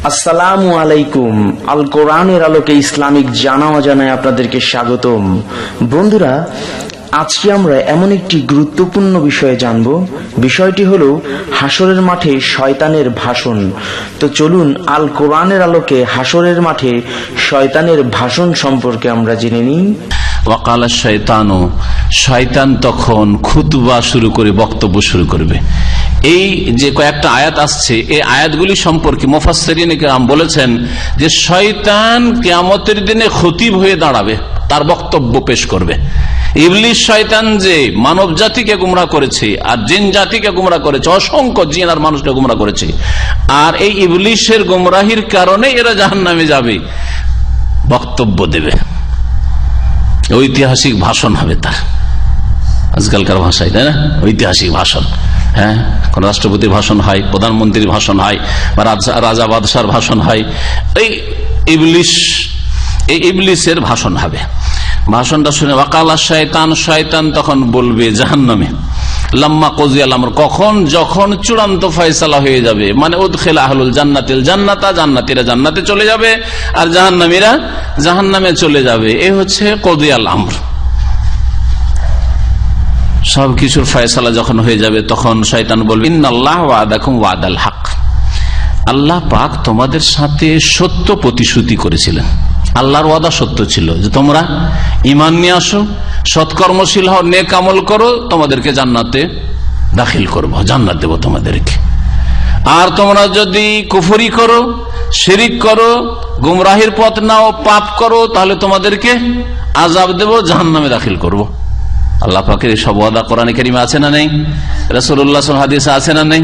আসসালামু আলাইকুম। আল কোরআনের আলোকে ইসলামিক জানা অজানায় আপনাদেরকে স্বাগতম। বন্ধুরা, আজকে আমরা এমন একটি গুরুত্বপূর্ণ বিষয়ে জানব। বিষয়টি হলো হাসরের মাঠে শয়তানের ভাষণ। তো চলুন আল কোরআনের আলোকে হাসরের মাঠে শয়তানের ভাষণ সম্পর্কে আমরা জেনে নিই। ওয়াকালা শয়তানু, শয়তান তখন খুতবা শুরু করে, বক্তব্য শুরু করবে। এই যে কয়েকটা আয়াত আসছে, এই আয়াতগুলি সম্পর্কে মুফাসসিরিনে কেরাম বলেছেন যে শয়তান কিয়ামতের দিনে খতিব হয়ে দাঁড়াবে, তার বক্তব্য পেশ করবে। ইবলিস শয়তান যে মানব জাতিকে গুমরাহ করেছে আর জিন জাতিকে গুমরাহ করেছে, অসংখ্য জিন আর মানুষকে গুমরাহ করেছে, আর এই ইবলিসের গুমরাহির কারণে এরা জাহান্নামে যাবে, বক্তব্য দেবে। ঐতিহাসিক ভাষণ হবে তার, আজকালকার ভাষায়, তাই না? ঐতিহাসিক ভাষণ। হ্যাঁ, কোন রাষ্ট্রপতির ভাষণ হয়, প্রধানমন্ত্রীর ভাষণ হয়, বা রাজা বাদশার ভাষণ হয়। এই ইবলিসের ভাষণ হবে। ভাষণটা শুনে ওয়াকালা শয়তান, শয়তান তখন বলবে জাহান্নামে, লাম্মা কুযিয়াল আমর, কখন, যখন চূড়ান্ত ফয়সালা হয়ে যাবে, মানে উদখিলা আহলুল জান্নাতিল জান্নাতা, জান্নাতীরা জান্নাতে চলে যাবে আর জাহান্নামীরা জাহান্নামে চলে যাবে। এই হচ্ছে কুযিয়াল আমর। সবকিছুর ফয়সালা যখন হয়ে যাবে তখন শয়তান বলবে ইন্নাল্লাহ ওয়াদাকুম ওয়াদাল হক, আল্লাহ পাক তোমাদের সাথে সত্য প্রতিশ্রুতি করেছিলেন। আল্লাহর ওয়াদা সত্য ছিল যে তোমরা ঈমান নিয়ে আসো, সৎকর্মশীল হও, নেক আমল করো, তোমাদেরকে জান্নাতে দাখিল করব, জান্নাত দেব তোমাদেরকে। আর তোমরা যদি কুফরি করো, শিরিক করো, গুমরাহির পথ নাও, পাপ করো, তাহলে তোমাদেরকে আযাব দেব, জাহান্নামে দাখিল করব। আল্লাহ পাকের সব ওয়াদা কোরআনে কারিমে আছে না নেই? রাসূলুল্লাহ সাল্লাল্লাহু আলাইহি ওয়াসাল্লাম হাদিসে আছে না নেই?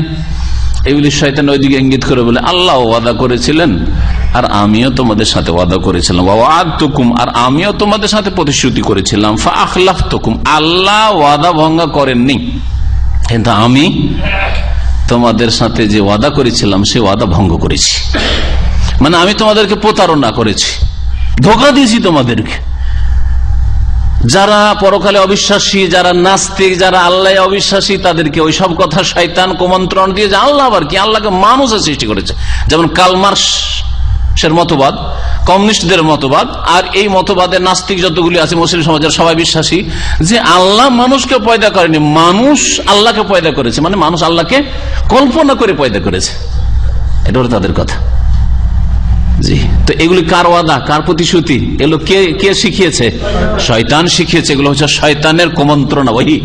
ইবলিস শয়তান ওইদিকে ইঙ্গিত করে বলে আল্লাহ ওয়াদা করেছিলেন আর আমিও তোমাদের সাথে ওয়াদা করেছিলাম, ওয়া'আদতুকুম, আর আমিও তোমাদের সাথে প্রতিশ্রুতি করেছিলাম, ফাআখলাফতুকুম, আল্লাহ ওয়াদা ভঙ্গ করেননি, কিন্তু আমি তোমাদের সাথে যে ওয়াদা করেছিলাম সে ওয়াদা ভঙ্গ করেছি। মানে আমি তোমাদেরকে প্রতারণা করেছি, ধোঁকা দিয়েছি তোমাদেরকে। যারা পরকালে অবিশ্বাসী, যারা নাস্তিক, যারা আল্লাহ অবিশ্বাসী, তাদেরকে ওই সব কথা শয়তান কুমন্ত্রণ দিয়ে যে আল্লাহ আবার কি, আল্লাহকে মানুষের সৃষ্টি করেছে। যেমন কার্ল মার্কসের মতবাদ, কমিউনিস্টদের মতবাদ, আর এই মতবাদের নাস্তিক যতগুলি আছে মুসলিম সমাজের সবাই বিশ্বাসী যে আল্লাহ মানুষকে পয়দা করেনি, মানুষ আল্লাহকে পয়দা করেছে, মানে মানুষ আল্লাহকে কল্পনা করে পয়দা করেছে। এটা হলো তাদের কথা। জি, তো এগুলি কার ওয়াদা, কার প্রতিশ্রুতি? এগুলো কে শিখিয়েছে? শয়তান শিখিয়েছে। এগুলো হচ্ছে শয়তানের কুমন্ত্রণা, ওহী।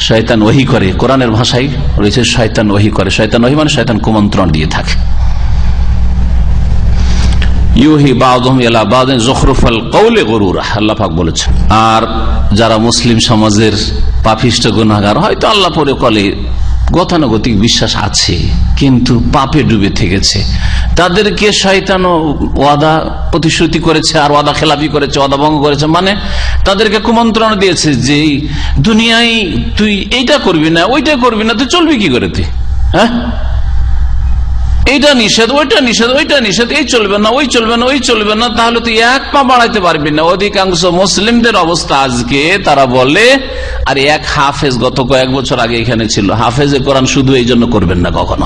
শয়তান ওহী করে, কোরআনের ভাষায় রয়েছে শয়তান ওহী করে। শয়তান ওহী মানে শয়তান কুমন্ত্রণ দিয়ে থাকে। ইউহি বা'দুহুম ইলা বা'দিন যুখরুফাল কওলি গুরুরা, আল্লাহ পাক বলেছেন। আর যারা মুসলিম সমাজের পাপিষ্ঠ গুনাহগার, হয়তো আল্লাহ পরে কলে গতানুগতিক বিশ্বাস আছে কিন্তু পাপে ডুবে থেকেছে, তাদেরকে শয়তান ওয়াদা প্রতিশ্রুতি করেছে আর ওয়াদা খেলাপি করেছে, ওয়াদা ভঙ্গ করেছে, মানে তাদেরকে কুমন্ত্রণা দিয়েছে যে দুনিয়ায় তুই এইটা করবি না, ওইটা করবি না, তুই চলবি কি করে? তুই হ্যাঁ, এইটা নিষেধ, ওইটা নিষেধ, ওইটা নিষেধ, এই চলবে না, ওই চলবে না, ওই চলবে না, তাহলে তুই এক পা বাড়াইতে পারবি না। অধিকাংশ মুসলিমদের অবস্থা আজকে, তারা বলে আর এক হাফেজ গত কয়েক বছর আগে এখানে ছিল, হাফেজে কোরআন শুধু এই জন্য করবেন না কখনো।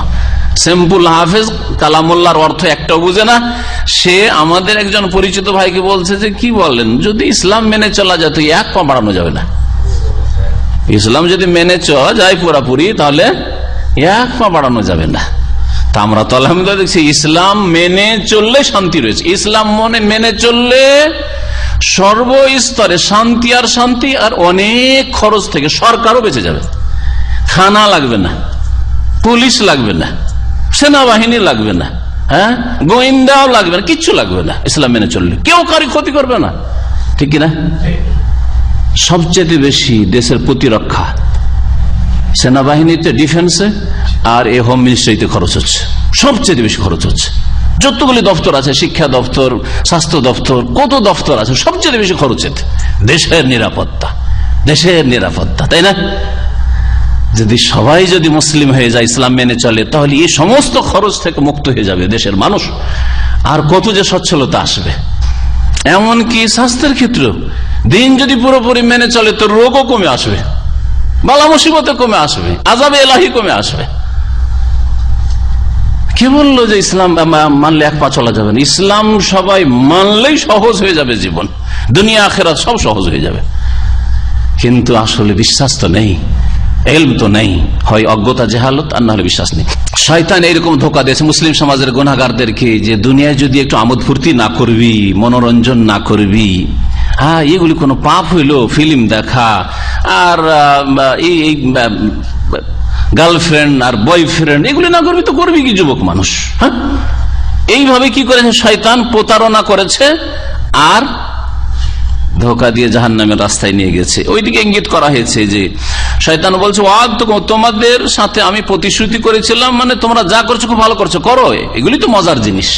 সিম্পল হাফেজ, কালামুল্লাহর অর্থ একটাও বুঝে না। সে আমাদের একজন পরিচিত ভাইকে বলছে যে কি বলেন, যদি ইসলাম মেনে চলা যায় তো এক পা বাড়ানো যাবে না। ইসলাম যদি মেনে চলা যায় পুরাপুরি, তাহলে এক পা বাড়ানো যাবে না। তা আমরা তো আলহামদুলিল্লাহ দেখছি ইসলাম মেনে চললে শান্তি রয়েছে। ইসলাম মেনে চললে সর্বস্তরে শান্তি আর শান্তি, আর অনেক খরচ থেকে সরকারও বেঁচে যাবে। খানা লাগবে না, পুলিশ লাগবে না, সেনাবাহিনী লাগবে না, হ্যাঁ, গোয়েন্দাও লাগবে না, কিচ্ছু লাগবে না। ইসলাম মেনে চললে কেউ কারি ক্ষতি করবে না, ঠিক কিনা? সবচেয়ে বেশি দেশের প্রতিরক্ষা সেনাবাহিনীতে, ডিফেন্সে আর এই হোম মিনিস্ট্রিতে খরচ হচ্ছে, সবচেয়ে বেশি খরচ হচ্ছে। যতগুলি দপ্তর আছে, শিক্ষা দপ্তর, স্বাস্থ্য দপ্তর, কত দপ্তর আছে, সবচেয়ে বেশি খরচ হচ্ছে দেশের নিরাপত্তা, দেশের নিরাপত্তা, তাই না? যদি সবাই যদি মুসলিম হয়ে যায়, ইসলাম মেনে চলে, তাহলে এই সমস্ত খরচ থেকে মুক্ত হয়ে যাবে দেশের মানুষ, আর কত যে সচ্ছলতা আসবে। এমনকি স্বাস্থ্যের ক্ষেত্রেও দিন যদি পুরোপুরি মেনে চলে তো রোগও কমে আসবে, বালা মুসিবতে কমে আসবে, আযাবে এলাহি কমে আসবে। কে বললো যে ইসলাম মানলে এক পা চলা যাবে না? ইসলাম সবাই মানলেই সহজ হয়ে যাবে, জীবন দুনিয়া আখিরাত সব সহজ হয়ে যাবে। কিন্তু আসলে বিশ্বাস তো নেই, ইলম তো নেই, হয় অজ্ঞতা জাহালত আর না হলে বিশ্বাস নেই। শয়তান এরকম ধোঁকা দিয়েছে মুসলিম সমাজের গুনাহগারদেরকে যে দুনিয়ায় যদি একটু আমোদ ফুর্তি না করবি, মনোরঞ্জন না করবি, হ্যাঁ এগুলি কোনো পাপ হইল? ফিল্ম দেখা আর এই গার্লফ্রেন্ড আর বয়ফ্রেন্ড এগুলি না করবি তো করবি কি যুবক মানুষ? হ্যাঁ, এইভাবে কি করেছে শয়তান? প্রতারণা করেছে আর ধোঁকা দিয়ে জাহান্নামের রাস্তায় নিয়ে গেছে। ওইদিকে ইঙ্গিত করা হয়েছে যে শয়তান বলছে, তোমাদের সাথে আমি প্রতিশ্রুতি করেছিলাম, মানে তোমরা যা করছো খুব ভালো করছো, করো, এগুলি তো মজার জিনিস,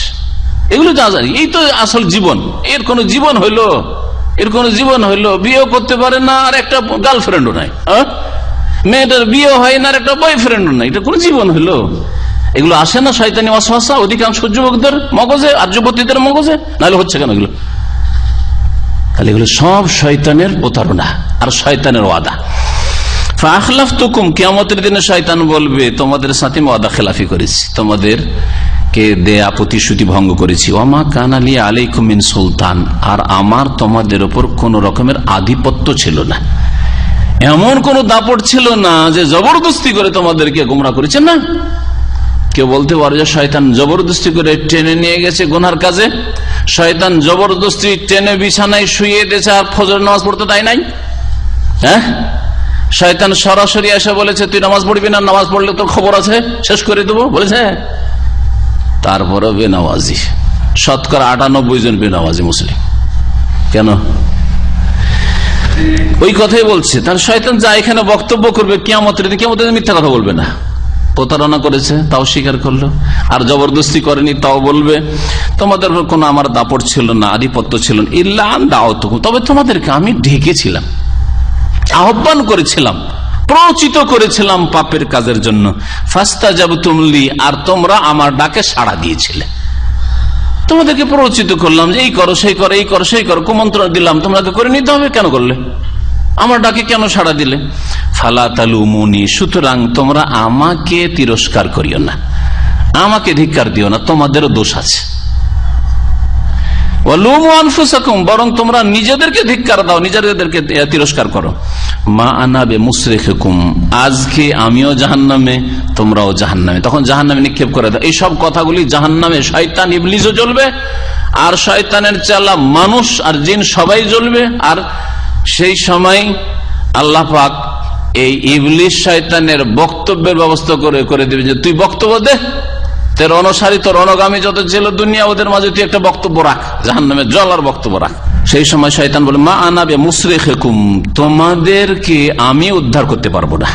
এগুলি তো এই তো আসল জীবন। এর কোন জীবন হইলো? এর কোন জীবন হইলো? বিয়েও করতে পারে না আর একটা গার্লফ্রেন্ডও নাই, মেয়েটার বিয়ে হয় না আর একটা বয়ফ্রেন্ডও নাই, এটা কোন জীবন হইলো? এগুলো আসে না শয়তানি ওয়াসওয়াসা অধিকাংশ যুবকদের মগজে আর যুবতীদের মগজে? নাহলে হচ্ছে কেন এগুলো? তাহলে এগুলো সব শয়তানের প্রতারণা আর শয়তানের ওয়াদা। ফাখলাফতুকুম, কিয়ামতের দিনে শয়তান বলবে তোমাদের সাথে ওয়াদা খেলাফি করেছি, তোমাদেরকে দেয়া প্রতিশ্রুতি ভঙ্গ করেছি। ওয়ামা কানা লি আলাইকুম মিন সুলতান, আর আমার তোমাদের উপর কোন রকমের আধিপত্য ছিল না, এমন কোন দাপট ছিল না যে জবরদস্তি করে তোমাদেরকে গোমরাহ করেছেন। না কেউ বলতে পারে যে শয়তান জবরদস্তি করে টেনে নিয়ে গেছে গুনার কাজে, শয়তান জবরদস্তি টেনে বিছানায় শুয়ে দিয়েছে আর ফজর নামাজ পড়তে তাই নাই? হ্যাঁ, শয়তান সরাসরি এসে বলেছে তুই নামাজ পড়বি না, নামাজ পড়লে তোর খবর আছে, শেষ করে দেবো বলেছে। তারপরে বেনামাজি, শতকরা 98 জন বেনামাজি মুসলিম। কেন? ওই কথাই বলছে। তার শয়তান যা এখানে বক্তব্য করবে কিয়ামতের দিন, কিয়ামতের দিন মিথ্যা কথা বলবে না। প্রতারণা করেছে তাও স্বীকার করলো, আর জবরদস্তি করেনি তাও বলবে তোমাদের কোনো আমার দাপট ছিল না, আধিপত্য ছিল না, ইল্লা আন দাওতুকুম, তবে তোমাদেরকে আমি ডেকেছিলাম, আহ্বান করেছিলাম, প্রচিত করেছিলাম পাপের কাজের জন্য। ফাস্তাজাবতুম লি, আর তোমরা আমার ডাকে সাড়া দিয়েছিলে। তোমাদেরকে প্রচিত করলাম যে এই করো সেই করো, এই করো সেই করো, কুমন্ত্রণ দিলাম, তোমাকে করে নিতে হবে, কেন করলে? আমার ডাকে কেন সাড়া দিলে? ফালা তালুমুনি, সুতরাং তোমরা আমাকে তিরস্কার করিও না, আমাকে ধিক্কার দিও না, তোমাদেরও দোষ আছে। ওয়ালুমু আনফুসাকুম, বরং তোমরা নিজেদেরকে ধিক্কার দাও, নিজেদেরকে তিরস্কার করো। মা আনা বিমুসরিখিকুম, আজকে আমিও জাহান্নামে তোমরাও জাহান্নামে, তখন জাহান্নামে নিক্ষেপ করে দাও। এই সব কথাগুলি জাহান্নামে শয়তান ইবলিসও জ্বলবে, আর শয়তানের চালা মানুষ আর জিন সবাই জ্বলবে। আর সেই সময় আল্লাহ পাক এই ইবলিস শয়তানের বক্তব্যের ব্যবস্থা করে দেবে যে তুই বক্তব্য দে, তোর অনুসারী তোর অনুগামী যত ছিল দুনিয়া ওদের মাঝে তুই একটা বক্তব্য রাখ, জাহান্নামে জ্বলার বক্তব্য রাখ। সেই সময় শয়তান বলে মা আনা বিমুসরিখিকুম, তোমাদেরকে আমি উদ্ধার করতে পারবো না।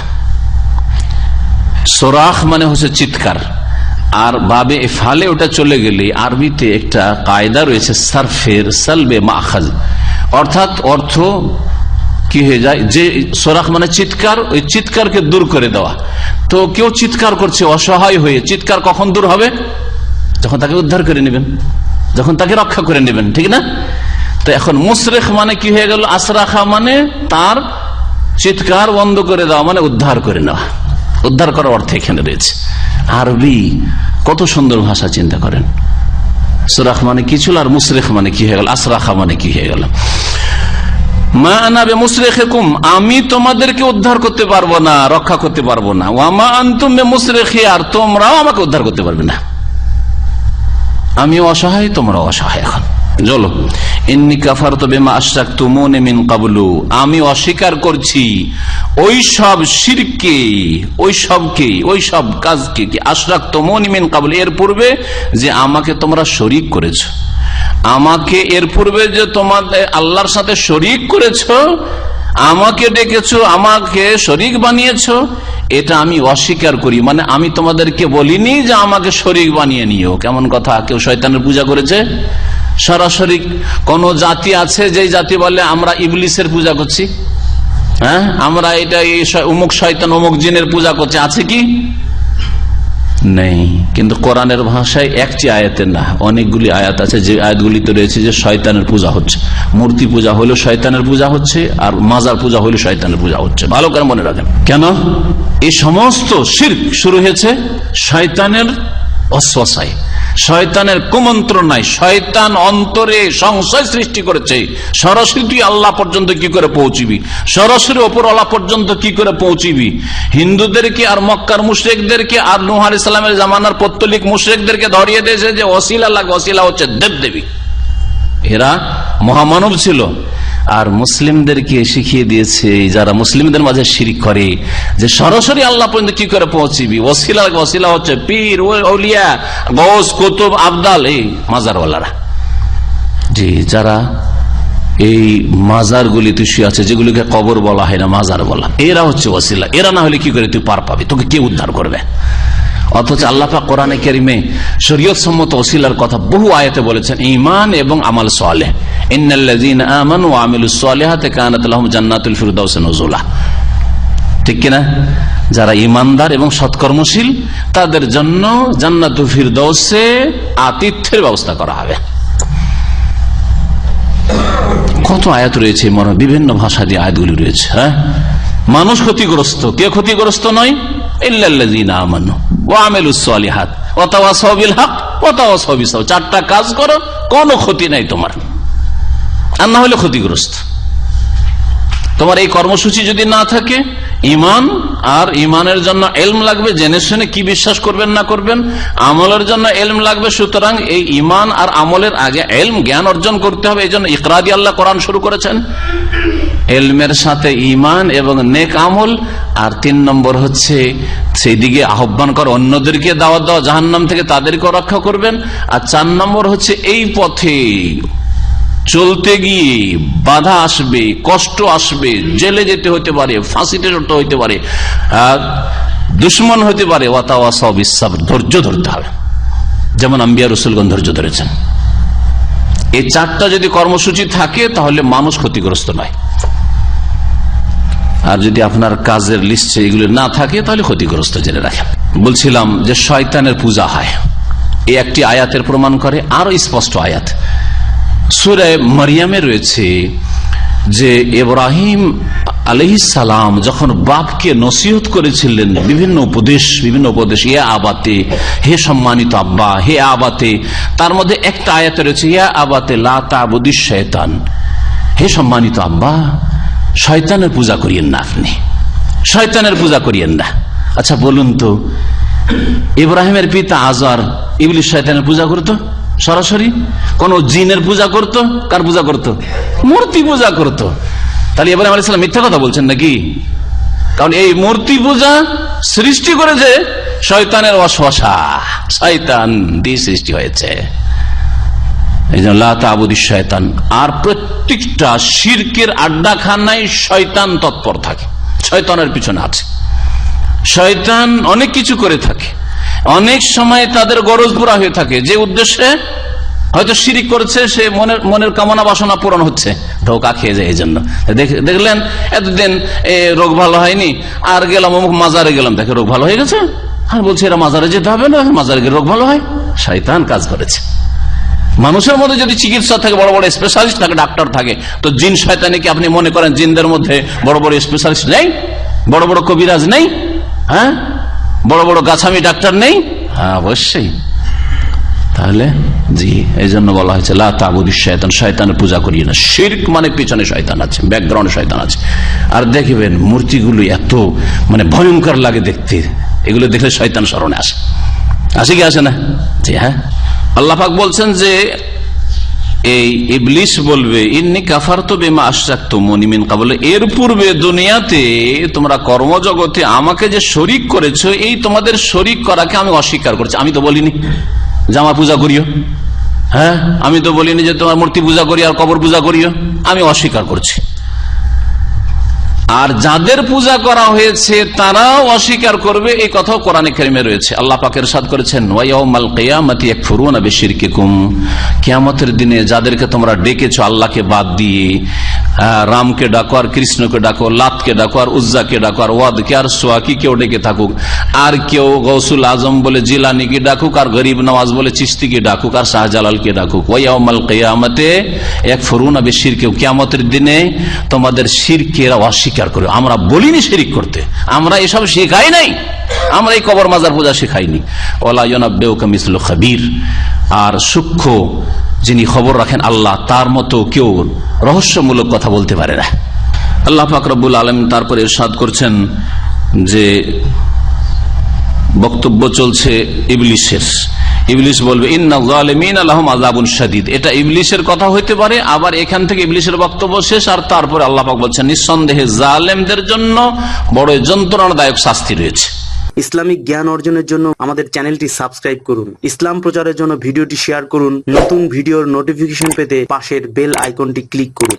সোরাখ মানে হচ্ছে চিৎকার, আর বাবে ফালে ওটা চলে গেলে আরবিতে একটা কায়দা রয়েছে সারফের সালবে মাখাজ, অর্থাৎ অর্থ কি হয়ে যায় যে সোরাখ মানে চিৎকার, ওই চিৎকারকে দূর করে দেওয়া। তো কেউ চিৎকার করছে অসহায় হয়ে, চিৎকার কখন দূর হবে? যখন তাকে উদ্ধার করে নেবেন, যখন তাকে রক্ষা করে নেবেন, ঠিক না? তো এখন মুসরেখ মানে কি হয়ে গেল? আসরাখা মানে তার চিৎকার বন্ধ করে দেওয়া, মানে উদ্ধার করে নেওয়া, উদ্ধার করার অর্থ এখানে রয়েছে। আরবি কত সুন্দর ভাষা, চিন্তা করেন। সুরাখ মানে কি ছিল, আর মুসরেখ মানে কি হয়ে গেল, আসরাখা মানে কি হয়ে গেল। মা আনা বিমুসরিখিকুম, আমি তোমাদেরকে উদ্ধার করতে পারবো না, রক্ষা করতে পারবো না। ওয়া মা আনতুম বিমুসরিখি, আর তোমরাও আমাকে উদ্ধার করতে পারবে না। আমি অসহায়, তোমরাও অসহায়। এখন চলো, ইন্নী কাফারতু বিমা আশরাকতুমুনি মিন ক্বাবলু, আমি অস্বীকার করছি ওই সব শিরকে, ওই সব কাজকে কি আশরাকতুমুনি মিন ক্বাবলু, এর পূর্বে যে আমাকে তোমরা শরীক করেছো, আমাকে এর পূর্বে যে তোমাদের আল্লাহর সাথে শরীক করেছো, আমাকে ডেকেছো, আমাকে শরীক বানিয়েছো, এটা আমি অস্বীকার করি। মানে আমি তোমাদেরকে বলিনি যে আমাকে শরীক বানিয়ে নিও। কেমন কথা? কেউ শয়তানের পূজা করেছে? সরাসরি কোন জাতি আছে যে জাতি বলে আমরা ইবলিসের পূজা করছি, হ্যাঁ আমরা এটা অমুক শয়তান অমুক জিনের পূজা করছি, আছে কি? নেই। কিন্তু কোরআনের ভাষায় একটি আয়াতের না, অনেকগুলি আয়াত আছে যে আয়াতগুলিতে রয়েছে যে শয়তানের পূজা হচ্ছে, মূর্তি পূজা হলে শয়তানের পূজা হচ্ছে, আর মাজার পূজা হলে শয়তানের পূজা হচ্ছে। ভালো করে মনে রাখেন। কেন? এই সমস্ত শিরক শুরু হয়েছে শয়তানের অশ্বাসায়, শয়তানের কুমন্ত্রণায়। শয়তান অন্তরে সংশয় সৃষ্টি করেছে, সরাসরি তুই আল্লাহ পর্যন্ত কি করে পৌঁছিবি, সরাসরি ওপরওয়ালা পর্যন্ত কি করে পৌঁছিবি। হিন্দুদেরকে আর মক্কার মুশরিকদেরকে আর নূহ আলাইহিস সালামের জামানার পৌত্তলিক মুশরিকদেরকে ধরিয়ে দিয়েছে যে ওসিলা লাগে, ওসিলা হচ্ছে দেবদেবী, এরা মহামানব ছিল। আর মুসলিমদেরকে শিখিয়ে দিয়েছে, যারা মুসলিমদের মাঝে শিরক করে, যে সরাসরি আল্লাহ পর্যন্ত কি করে পৌঁছিবি। ওসিলা, ওসিলা হচ্ছে পীর, আউলিয়া, গৌস, কুতুব, আবদাল, এই মাজারওয়ালারা। জি, যারা এই মাজারগুলিতে শুয়ে আছে, যেগুলিকে কবর বলা হয় না, মাজার বলা, এরা হচ্ছে ওসিলা। এরা না হলে কি করে তুই পার পাবি, তোকে কে উদ্ধার করবে। অথচ আল্লাহ পাক কোরআনে কারিমে শরীয়ত সম্মত ওসিলার কথা বহু আয়াতে বলেছেন, ঈমান এবং আমাল সালেহ। ইন্নাল্লাযীনা আমানু ওয়া আমিলুস সালিহাতি কানাত লাহুম জান্নাতুল ফিরদাউস নুজুলা। ঠিক কিনা? যারা ঈমানদার এবং সৎকর্মশীল তাদের জন্য জান্নাতুল ফিরদাউসে আতিথ্যের ব্যবস্থা করা হবে। কত আয়াত রয়েছে, বিভিন্ন ভাষা দিয়ে আয়াতগুলি রয়েছে। হ্যাঁ, মানুষ ক্ষতিগ্রস্ত, কে ক্ষতিগ্রস্ত নয়? ইল্লাল্লাযীনা আমানু ওয়া আমিলুস সালিহাত ওয়া তাওয়াসাউ বিল হক ওয়া তাওয়াসাউ বিস সাবর। চারটা কাজ করো, কোনো ক্ষতি নাই তোমার, আর না হলে ক্ষতিগ্রস্ত। তোমার এই কর্মসূচি যদি না থাকে, ঈমান আর ঈমানের জন্য ইলম লাগবে, জেনে শুনে কি বিশ্বাস করবেন না করবেন। আমলের জন্য ইলম লাগবে, সুতরাং এই ঈমান আর আমলের আগে ইলম, জ্ঞান অর্জন করতে হবে। এই জন্য ইকরা দিয়ে আল্লাহ কোরআন শুরু করেছেন, ইলমের সাথে ঈমান এবং নেক আমল। আর 3 নম্বর হচ্ছে সেই দিকে আহ্বান কর, অন্যদেরকে দাওয়াত দেওয়া, জাহান্নাম থেকে তাদেরকে রক্ষা করবেন। আর 4 নম্বর হচ্ছে এই পথে চলতে গিয়ে বাধা আসবে, কষ্ট আসবে, জেলে যেতে হতে পারে, ফাঁসিতে চড়তে হতে পারে, দুশ্মন হতে পারে। ওয়া তাওয়াসাউ বিস সাবর, ধৈর্য ধরতে হবে, যেমন আম্বিয়া রাসূলগণ ধৈর্য ধরেছেন। এই 4টা যদি কর্মসূচি থাকে তাহলে মানুষ ক্ষতিগ্রস্ত নয়। আর যদি আপনার কাজের লিস্টে এগুলো না থাকে তাহলে ক্ষতিগ্রস্ত, জেনে রাখেন। বলছিলাম যে শয়তানের পূজা হয়, এই একটি আয়াতের প্রমাণ করে। আরো স্পষ্ট আয়াত সূরা মারিয়ামে রয়েছে যে ইব্রাহিম আলাইহিস সালাম যখন বাপকে নসিহত করেছিলেন বিভিন্ন উপদেশ, ইয়া আবাতে, হে সম্মানিত আব্বা, হে আবাতে, তার মধ্যে একটা আয়াত রয়েছে, ইয়া আবাতে লা তা'বুদিশ শায়তান, হে সম্মানিত আব্বা, শয়তানের পূজা করিয়েন না, আপনি শয়তানের পূজা করিয়েন না। আচ্ছা বলুন তো, ইব্রাহিমের পিতা আজর ইবলিস শয়তানের পূজা করতো সরাসরি? কোন জিনের পূজা করতো? কার পূজা করতো? মূর্তি পূজা করতো। তাহলে ইব্রাহিম আলাইহিস সালাম মিথ্যা কথা বলছেন নাকি? কারণ এই মূর্তি পূজা সৃষ্টি করেছে শয়তানের ওয়াসওয়াসা, শয়তান দিয়ে সৃষ্টি হয়েছে। এই জন্য লা তা'বুদিশ শায়তান। আর প্রত্যেকটা শিরকের আড্ডাখানায় শয়তান তৎপর থাকে, শয়তানের পিছনে আছে। শয়তান অনেক কিছু করে থাকে, অনেক সময় তাদের গরজ পুরা হয়ে থাকে, যে উদ্দেশ্যে হয়তো শিরিক করেছে, সে মনের কামনা বাসনা পূরণ হচ্ছে, ধোকা খেয়ে যায়। এই জন্য দেখলেন এতদিন রোগ ভালো হয়নি, আর গেলাম অমুক মাজারে গেলাম, দেখে রোগ ভালো হয়ে গেছে, আর বলছে এরা মাজারে যেতে হবে না, মাজারে গেলে রোগ ভালো হয়। শয়তান কাজ করেছে। মানুষের মধ্যে যদি চিকিৎসা থাকে, বড় বড় স্পেশালিস্ট থাকে, ডাক্তার থাকে, তো জিন শয়তানি কি আপনি মনে করেন জিনদের মধ্যে বড় বড় স্পেশালিস্ট নেই, বড় বড় কবিরাজ নেই, হ্যাঁ, বড় বড় গাছামি ডাক্তার নেই? হ্যাঁ, অবশ্যই। তাহলে জি, এই জন্য বলা হয়েছে লা তা'বুদিশ শায়তান, শয়তানের পূজা করিয়ে না। শিরক মানে পিছনে শয়তান আছে, ব্যাকগ্রাউন্ডে শয়তান আছে। আর দেখবেন মূর্তিগুলো এত ভয়ঙ্কর লাগে দেখতে, এগুলো দেখলে শয়তান স্মরণে আসে কি আসে না? জি হ্যাঁ। আল্লাহ পাক বলছেন যে এই ইবলিস বলবে, ইন্নী কাফারতু বিমা আশরাকতুমুনি মিন ক্বাবল, এর পূর্বে দুনিয়াতে তোমরা কর্মজগতে আমাকে যে শরীক করেছো, এই তোমাদের শরীক করাকে আমি অস্বীকার করছি। আমি তো বলিনি যে আমার পূজা করিও, হ্যাঁ, আমি তো বলিনি যে তোমার মূর্তি পূজা করি আর কবর পূজা করিও, আমি অস্বীকার করছি। আর যাদের পূজা করা হয়েছে তারাও অস্বীকার করবে, এই কথাও কোরআনে কারিমে রয়েছে। আল্লাহ পাক ইরশাদ করেছেন, ওয়া ইয়াউমাল কিয়ামাতি ইয়াকফুরুনা বিশিরকিকুম, কিয়ামতের দিনে যাদেরকে তোমরা ডেকেছো আল্লাহকে বাদ দিয়ে, রামকে ডাকো আর কৃষ্ণকে ডাকো, লাতকে ডাকো আর উজ্জাকে ডাকো আর ওয়াদকে আর সোয়াকি কেউ ডেকে থাকুক, আর কেউ গৌসুল আজম বলে জিলানিকে ডাকুক, আর গরিব নওয়াজ বলে চিশতিকে ডাকুক, আর শাহজালালকে ডাকুক, ওয়া ইয়াউমাল কিয়ামাতি ইয়াকফুরুনা বিশিরকিকুম, কিয়ামতের দিনে তোমাদের শিরকের অস্বীকার করে। আমরা বলিনি শিরিক করতে, আমরা এসব শেখাই নাই, আমরা এই কবর মাজার পূজা শেখাইনি। ওয়ালা ইউনাব্বিউকা মিসলু খাবীর, আর সূক্ষ্ম যিনি খবর রাখেন আল্লাহ, তার মতো কেউ রহস্যমূলক কথা বলতে পারে না। আল্লাহ পাক রব্বুল আলামিন তারপরে ইরশাদ করছেন যে বক্তব্য চলছে ইবলিসের। ইবলিস বলবে ইন্না যালিমিনা লাহুম আযাবুন শাদীদ। এটা ইবলিসের কথা হইতে পারে, আবার এখান থেকে ইবলিসের বক্তব্য শেষ, আর তারপরে আল্লাহ পাক বলছেন নিঃসন্দেহে জালেমদের জন্য বড় যন্ত্রণাদায়ক শাস্তি রয়েছে। ইসলামিক জ্ঞান অর্জনের জন্য আমাদের চ্যানেলটি সাবস্ক্রাইব করুন, ইসলাম প্রচারের জন্য ভিডিওটি শেয়ার করুন, নতুন ভিডিওর নোটিফিকেশন পেতে পাশের বেল আইকনটি ক্লিক করুন।